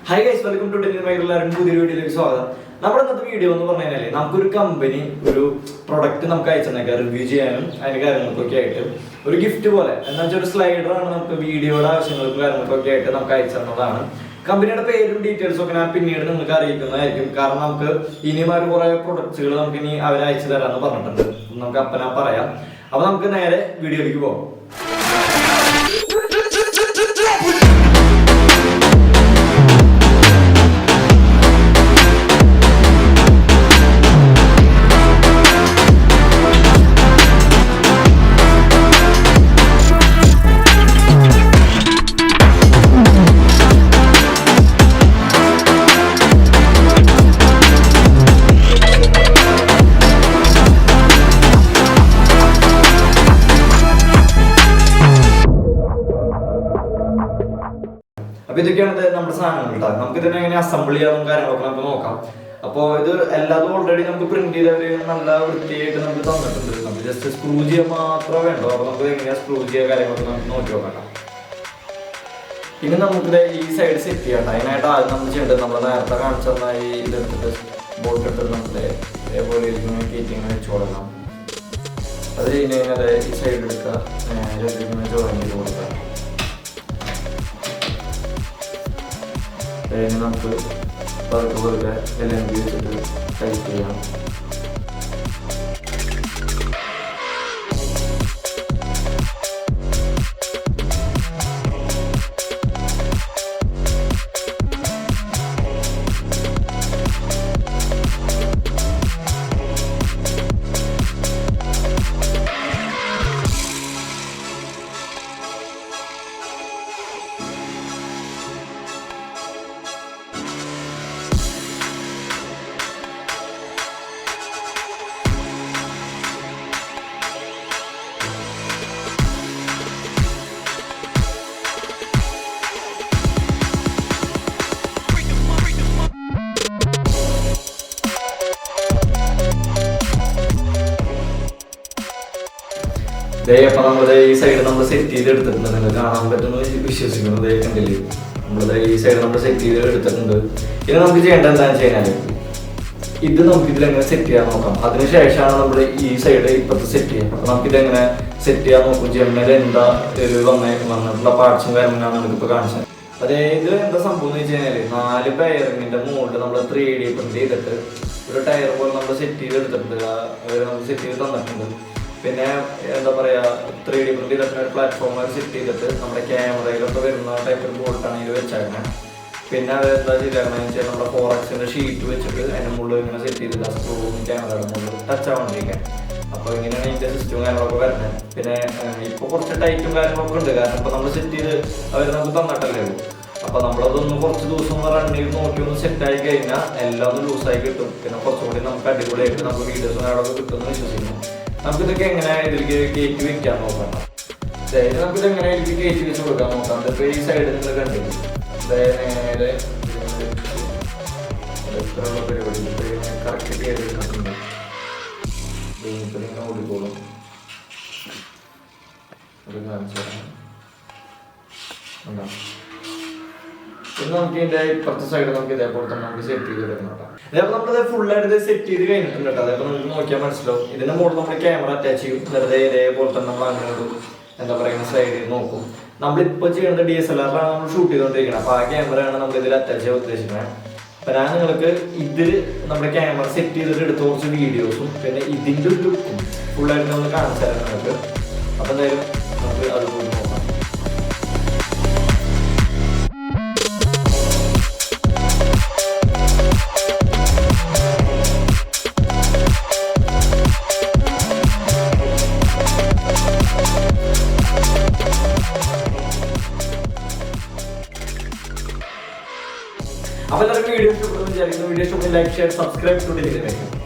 Hi guys, welcome to DENNI പുതിയൊരു വീഡിയോയിലേക്ക് സ്വാഗതം. നമ്മുടെ ഇന്നത്തെ വീഡിയോ എന്ന് പറഞ്ഞു കഴിഞ്ഞാൽ നമുക്കൊരു കമ്പനി ഒരു പ്രൊഡക്റ്റ് നമുക്ക് അയച്ചെന്നൊക്കെ റിവ്യൂ ചെയ്യാനും അതിന്റെ കാര്യങ്ങൾക്കൊക്കെ ആയിട്ട് ഒരു ഗിഫ്റ്റ് പോലെ എന്താ വെച്ചാൽ ഒരു സ്ലൈഡറാണ് നമുക്ക് വീഡിയോയുടെ ആവശ്യങ്ങൾക്കും കാര്യങ്ങൾക്കൊക്കെ ആയിട്ട് നമുക്ക് അയച്ചെന്നതാണ്. കമ്പനിയുടെ പേരും ഡീറ്റെയിൽസും ഒക്കെ ഞാൻ പിന്നീട് നിങ്ങൾക്ക് അറിയിക്കുന്നതായിരിക്കും. കാരണം നമുക്ക് ഇനിയും ഒരു കുറെ പ്രൊഡക്ട്സുകൾ നമുക്ക് ഇനി അവർ അയച്ചു തരാമെന്ന് പറഞ്ഞിട്ടുണ്ട്. നമുക്ക് അപ്പനാ പറയാം. അപ്പൊ നമുക്ക് നേരെ വീഡിയോയിലേക്ക് പോകാം. അപ്പൊ ഇതൊക്കെയാണ് നമ്മുടെ സാധനങ്ങൾ കേട്ടോ. നമുക്ക് ഇതിനെ എങ്ങനെ അസംബിൾ ചെയ്യാനും കാര്യങ്ങളൊക്കെ നമുക്ക് നോക്കാം. അപ്പോൾ ഇത് എല്ലാതും ഓൾറെഡി നമുക്ക് പ്രിന്റ് ചെയ്തവര് നല്ല വൃത്തിയായിട്ട് നമുക്ക് തന്നിട്ടുണ്ട്. നമുക്ക് ജസ്റ്റ് സ്ക്രൂ ചെയ്യാൻ മാത്രമേ വേണ്ടോ. അപ്പൊ നമുക്ക് എങ്ങനെയാ സ്ക്രൂ ചെയ്യുക കാര്യങ്ങളൊക്കെ നമുക്ക് നോക്കി നോക്കാം. ഇനി നമുക്കിത് ഈ സൈഡ് സെറ്റ് ചെയ്യണ്ട. അതിനായിട്ട് ആദ്യം നമ്മൾ ചെയ്യേണ്ടത് നമ്മൾ നേരത്തെ കാണിച്ചെന്ന ഈ ഇതെടുത്തിട്ട് ബോട്ട് എടുത്തിട്ട് നമുക്ക് ഇതേപോലെ ഇരിക്കുന്ന കീറ്റിങ്ങനെ വെച്ച് കൊടുക്കണം. അത് കഴിഞ്ഞ് കഴിഞ്ഞാൽ ഈ സൈഡ് എടുക്കുക, ഇങ്ങനെ ജോയിൻ ചെയ്ത് കൊടുക്കുക. നമുക്ക് വെറുതെ എല്ലാം വെച്ചിട്ട് ടൈപ്പ് ചെയ്യാം. അപ്പൊ നമ്മളത് ഈ സൈഡ് നമ്മൾ സെറ്റ് ചെയ്ത് എടുത്തിട്ടുണ്ട്. നിങ്ങൾ കാണാൻ പറ്റുന്നത് വിശ്വസിക്കുന്നത് കണ്ടില്ലേ. നമ്മളത് ഈ സൈഡ് നമ്മൾ സെറ്റ് ചെയ്ത് എടുത്തിട്ടുണ്ട്. ഇനി നമുക്ക് ചെയ്യേണ്ടത് എന്താണെന്ന് വെച്ച് കഴിഞ്ഞാൽ ഇത് നമുക്ക് ഇതിലെങ്ങനെ സെറ്റ് ചെയ്യാൻ നോക്കാം. അതിനുശേഷമാണ് നമ്മൾ ഈ സൈഡ് ഇപ്പത്തെ സെറ്റ് ചെയ്യാം. അപ്പൊ നമുക്ക് ഇതെങ്ങനെ സെറ്റ് ചെയ്യാൻ നോക്കും. ജെമിനിൽ എന്താ ഒരു വന്നിട്ടുള്ള പാർട്സും കാര്യങ്ങളാണ് നമുക്കിപ്പോൾ കാണിച്ചത്. അതായത് എന്താ സംഭവം എന്ന് വെച്ച് കഴിഞ്ഞാൽ 4 ബെയറിങ്ങിന്റെ മുകളിൽ നമ്മൾ 3D പ്രിന്റ് ചെയ്തിട്ട് ഒരു ടയർ പോലെ നമ്മൾ സെറ്റ് ചെയ്ത് എടുത്തിട്ടുണ്ട്. നമുക്ക് സെറ്റ് ചെയ്ത് തന്നിട്ടുണ്ട്. പിന്നെ എന്താ പറയുക 3D പ്രിന്റ് ചെയ്തിട്ട് ഒരു പ്ലാറ്റ്ഫോം സെറ്റ് ചെയ്തിട്ട് നമ്മുടെ ക്യാമറയിലൊക്കെ വരുന്ന ടൈപ്പ് ഒരു ബോൾട്ടാണ് ഇതിൽ വെച്ചേക്കണം. പിന്നെ അത് എന്താ ചെയ്തേക്കണമെന്ന് വെച്ചാൽ നമ്മുടെ 4Xന്റെ ഷീറ്റ് വെച്ചിട്ട് അതിൻ്റെ മുകളിൽ ഇങ്ങനെ സെറ്റ് ചെയ്തിട്ട് സ്ക്രൂവും ക്യാമറയുടെ മുകളിൽ ടച്ച് ആവാണ്ടിരിക്കാൻ. അപ്പോൾ ഇങ്ങനെയാണ് ഇതിൻ്റെ സിസ്റ്റവും കാര്യങ്ങളൊക്കെ വരുന്നത്. പിന്നെ ഇപ്പോൾ കുറച്ച് ടൈറ്റും കാര്യങ്ങളൊക്കെ ഉണ്ട്. കാരണം ഇപ്പോൾ നമ്മൾ സെറ്റ് ചെയ്ത് അവർ നമുക്ക് തന്നിട്ടല്ലേ ഉള്ളൂ. അപ്പോൾ നമ്മളതൊന്ന് കുറച്ച് ദിവസം റൺ ചെയ്ത് നോക്കി ഒന്ന് സെറ്റായി കഴിഞ്ഞാൽ എല്ലാം ഒന്ന് ലൂസായി കിട്ടും. പിന്നെ കുറച്ചുകൂടി നമുക്ക് അടിപൊളിയായിട്ട് നമുക്ക് വീഡിയോസും കാര്യങ്ങളൊക്കെ കിട്ടുമെന്ന് വിശ്വസിക്കുന്നു. നമുക്കിതൊക്കെ എങ്ങനെ ഇതിലേക്ക് കയറ്റി വെക്കാൻ നോക്കണം. നമുക്കിത് എങ്ങനെ ഇതിലേക്ക് കയറ്റി വെച്ച് കൊടുക്കാൻ നോക്കാം. ഇതിപ്പോൾ ഈ സൈഡിൽ നിങ്ങൾ കണ്ടില്ല നേരെ എത്രയുള്ള പരിപാടി കറക്റ്റ് കയറി എടുക്കുന്നുണ്ട്. ഇങ്ങനെ ഓടിക്കോളും. ഒരു കാണിച്ചു പിന്നെ നമുക്ക് ഇതിന്റെ ഇപ്പുറത്തെ സൈഡ് നമുക്ക് ഇതേപോലെ തന്നെ നമുക്ക് സെറ്റ് ചെയ്ത് എടുക്കണം. അതേപോലെ നമ്മളത് ഫുള്ളായിട്ട് സെറ്റ് ചെയ്ത് കഴിഞ്ഞിട്ടുണ്ട് കേട്ടോ. അതേപോലെ നമുക്ക് നോക്കിയാൽ മനസ്സിലാവും. ഇതിന്റെ മുകളിൽ നമ്മൾ ക്യാമറ അറ്റാച്ച് ചെയ്യും. വെറുതെ ഇതേപോലെ തന്നെ നമ്മൾ അങ്ങോട്ട് എന്താ പറയുന്ന സൈഡിൽ നോക്കും. നമ്മളിപ്പോൾ ചെയ്യുന്നത് DSLR നമ്മൾ ഷൂട്ട് ചെയ്തുകൊണ്ടിരിക്കുന്നത്. അപ്പോൾ ആ ക്യാമറയാണ് നമ്മൾ ഇതിൽ അറ്റാച്ച് ചെയ്യാൻ ഉദ്ദേശിക്കുന്നത്. അപ്പം ഞാൻ നിങ്ങൾക്ക് ഇതിൽ നമ്മുടെ ക്യാമറ സെറ്റ് ചെയ്തിട്ട് എടുത്ത കുറച്ച് വീഡിയോസും പിന്നെ ഇതിൻ്റെ ലുക്കും ഫുള്ളായിട്ട് നമ്മൾ കാണിച്ചു തരാം നിങ്ങൾക്ക്. അപ്പം എന്തായാലും നമുക്ക് അതുപോലെ നോക്കാം. അപ്പോൾ എല്ലാവർക്കും വീഡിയോ ഇഷ്ടപ്പെടുന്നു വിചാരിക്കുന്നു. വീഡിയോ ഇഷ്ടപ്പെടുന്ന like share subscribe to DENNI.